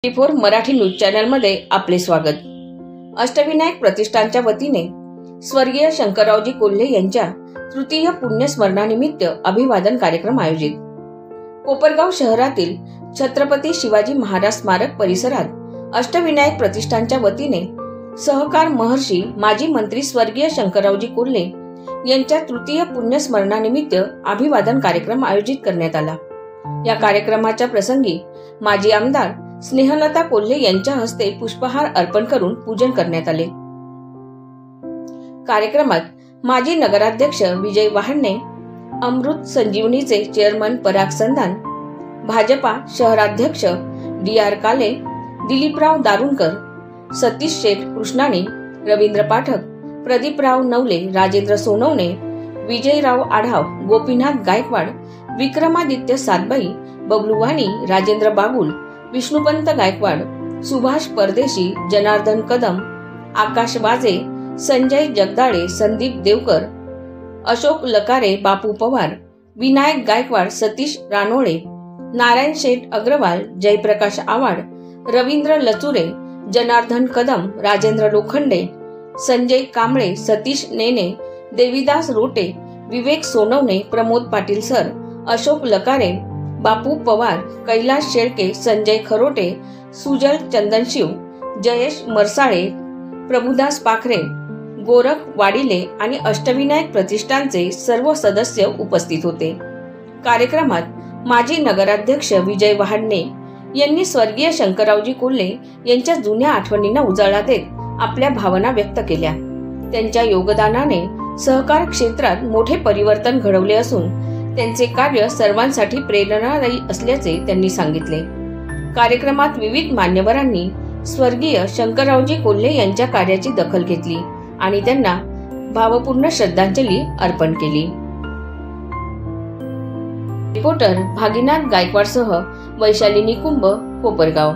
24 Marathi news channel मध्ये आपले स्वागत। अष्टविनायक प्रतिष्ठानच्या वतीने स्वर्गीय शंकररावजी कोल्हे यांच्या तृतीय पुण्यस्मरणानिमित्त अभिवादन कार्यक्रम आयोजित। कोपरगाव शहरातील छत्रपती शिवाजी महाराज स्मारक परिसरात अष्टविनायक प्रतिष्ठानच्या वतीने सहकार महर्षी माजी मंत्री स्वर्गीय शंकररावजी कोल्हे यांच्या तृतीय पुण्यस्मरणानिमित्त अभिवादन कार्यक्रम आयोजित करण्यात आला। या कार्यक्रमाच्या प्रसंगी माजी आमदार स्नेहलता कोल्हे यांच्या हस्ते पुष्पहार अर्पण करून पूजन करण्यात आले। कार्यक्रमात माजी नगराध्यक्ष विजय वाहने, अमृत संजीवनीचे चेअरमन पराग संधान, भाजपा शहराध्यक्ष DR काले, दिलीपराव दारुणकर, सतीश शेठ कृष्णाणी, रवींद्र पाठक, प्रदीपराव नवले, राजेंद्र सोनवणे, विजयराव आढाव, गोपीनाथ गायकवाड, विक्रमादित्य सातबाई, बबलू वाणी, राजेंद्र बागुल, विष्णुपंत गायकवाड, सुभाष परदेशी, जनार्दन कदम, आकाश वाजे, संजय जगदाळे, संदीप देवकर, अशोक लकारे, बापू पवार, विनायक गायकवाड, सतीश रानोळे, नारायण शेठ अग्रवाल, जयप्रकाश आवाड, रवींद्र लचुरे, जनार्दन कदम, राजेंद्र लोखंडे, संजय कांबळे, सतीश नेने, देवीदास रोटे, विवेक सोनवणे, प्रमोद पाटील सर, अशोक लकारे, बापू पवार, कैलाश शेळके, संजय खरोटे, सुजल चंदनशिव, जयेश मरसाळे, प्रभुदास पाखरे, गोरख वाडिले आणि अष्टविनायक प्रतिष्ठानचे सर्व सदस्य उपस्थित होते। कार्यक्रमात माजी नगराध्यक्ष विजय वाहने यांनी स्वर्गीय शंकररावजी कोल्हे यांच्या जुन्या आठवणींना उजाळा देत आपल्या भावना व्यक्त केल्या। त्यांच्या योगदानाने सहकार क्षेत्रात मोठे परिवर्तन घडवले असून त्यांचे कार्य सर्वांसाठी प्रेरणादायी असल्याचे त्यांनी सांगितले। कार्यक्रमात विविध मान्यवरांनी स्वर्गीय शंकररावजी कोल्हे यांच्या कार्याची दखल घेतली आणि त्यांना भावपूर्ण श्रद्धांजली अर्पण केली। रिपोर्टर भागीनाथ गायकवाडसह वैशाली निकुंभ, कोपरगाव।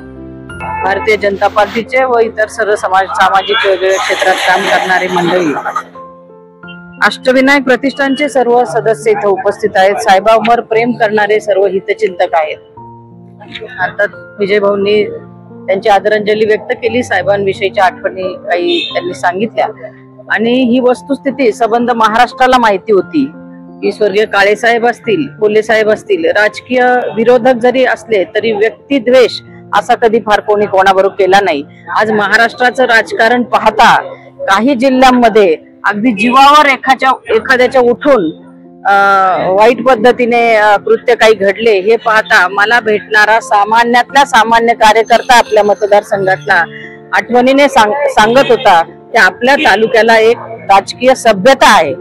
भारतीय जनता पार्टीचे व इतर सर्व सामाजिक वेगवेगळ्या क्षेत्रात काम करणारे मंडळी, अष्टविनायक प्रतिष्ठानचे सर्व सदस्य इथे उपस्थित आहेत। साहेबांवर प्रेम करणारे सर्व हितचिंतक आहेत। आता विजय भाऊंनी त्यांची आदरांजली व्यक्त केली, साहेबांविषयीच्या आठवणी काही त्यांनी सांगितल्या आणि ही वस्तुस्थिती संबंध महाराष्ट्राला माहिती होती की स्वर्गीय काळे साहेब असतील, कोल्हे साहेब असतील, राजकीय विरोधक जरी असले तरी व्यक्तिद्वेष असा कधी फार कोणी कोणाबरोबर केला नाही। आज महाराष्ट्राचं राजकारण पाहता काही जिल्ह्यांमध्ये अगदी जीवावर एखाद्याच्या उठून वाईट पद्धतीने कृत्य काही घडले हे पाहता मला भेटणारा सामान्यातला सामान्य कार्यकर्ता आपल्या मतदारसंघातला आठवणीने सांगत होता की आपल्या तालुक्याला एक राजकीय सभ्यता आहे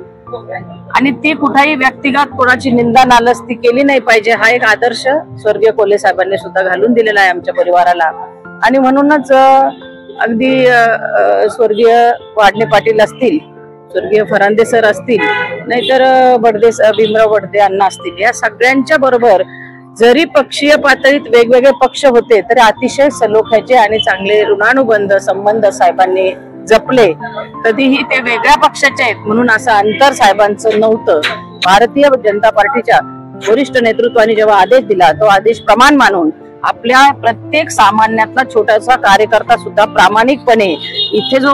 आणि ती कुठेही व्यक्तिगत कोणाची निंदा नालस्ती केली नाही पाहिजे, हा एक आदर्श स्वर्गीय कोल्हे साहेबांनी सुद्धा घालून दिलेला आहे आमच्या परिवाराला। आणि म्हणूनच अगदी स्वर्गीय वाडणे पाटील असतील, स्वर्गीय फरांदे सर असतील, नाहीतर भीमराव बडदे अण्णा असतील, या सगळ्यांच्या बरोबर जरी पक्षीय पातळीत वेगवेगळे पक्ष होते तरी अतिशय सलोख्याचे आणि चांगले ऋणानुबंध संबंध साहेबांनी जपले। कधीही ते वेगळ्या पक्षाचे आहेत म्हणून असं अंतर साहेबांचं नव्हतं। भारतीय जनता पार्टीच्या वरिष्ठ नेतृत्वाने जेव्हा आदेश दिला तो आदेश प्रमाण मानून आपल्या प्रत्येक सामान्यातला छोटासा कार्यकर्ता सुद्धा प्रामाणिकपणे इथे जो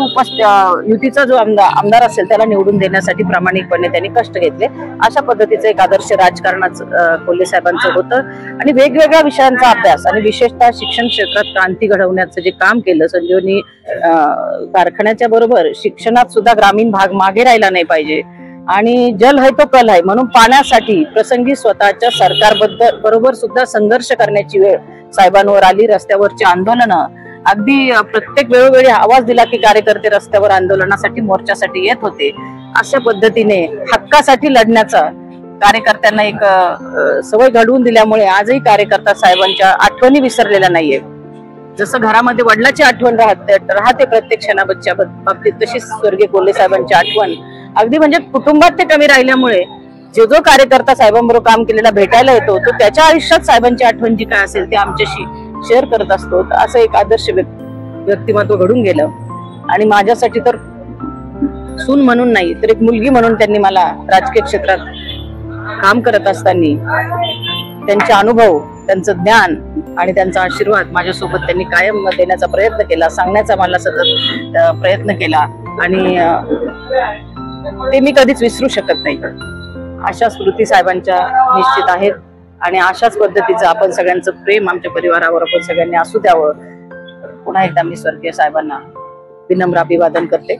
युतीचा जो आमदार असेल त्याला निवडून देण्यासाठी प्रामाणिकपणे त्यांनी कष्ट घेतले। अशा पद्धतीचं एक आदर्श राजकारणाचं कोल्हे साहेबांचं होतं आणि वेगवेगळ्या विषयांचा अभ्यास आणि विशेषतः शिक्षण क्षेत्रात क्रांती घडवण्याचं जे काम केलं, संजीवनी कारखान्याच्या बरोबर शिक्षणात सुद्धा ग्रामीण भाग मागे राहिला नाही पाहिजे आणि जल है तो कल है म्हणून पाण्यासाठी प्रसंगी स्वतःच्या सरकारबरोबर सुद्धा संघर्ष करण्याची वेळ साहेबांवर आली। रस्त्यावरची आंदोलन अगदी प्रत्येक वेळोवेळी आवाज दिला की कार्यकर्ते रस्त्यावर आंदोलनासाठी मोर्चासाठी येत होते। अशा पद्धतीने हक्कासाठी लढण्याचा कार्यकर्त्यांना एक सवय घडवून दिल्यामुळे आजही कार्यकर्ता साहेबांच्या आठवणी विसरलेल्या नाहीये। जसं घरामध्ये वडिलांची आठवण राहते प्रत्येक क्षणाच्या बाबतीत, तशीच स्वर्गीय कोल्हे साहेबांची आठवण अगदी म्हणजे कुटुंबात ते कमी राहिल्यामुळे जो कार्यकर्ता साहेबांबरोबर काम केलेला भेटायला येतो तो त्याच्या आयुष्यात साहेबांची आठवण जी काय असेल ते आमच्याशी शेअर करत असतो। असं एक आदर्श व्यक्तिमत्व घडून गेलं आणि माझ्यासाठी तर सून म्हणून नाही तर एक मुलगी म्हणून त्यांनी मला राजकीय क्षेत्रात काम करत असताना त्यांचे अनुभव, त्यांचं ज्ञान आणि त्यांचा आशीर्वाद माझ्यासोबत त्यांनी कायम देण्याचा प्रयत्न केला, सांगण्याचा मला सतत प्रयत्न केला आणि ते मी कधीच विसरू शकत नाही. अशा स्मृती साहेबांच्या निश्चित आहेत आणि अशाच पद्धतीचं आपण सगळ्यांचं प्रेम आमच्या परिवारावर आपण सगळ्यांनी असू द्यावं. पुन्हा एकदा मी स्वर्गीय साहेबांना विनम्र अभिवादन करते.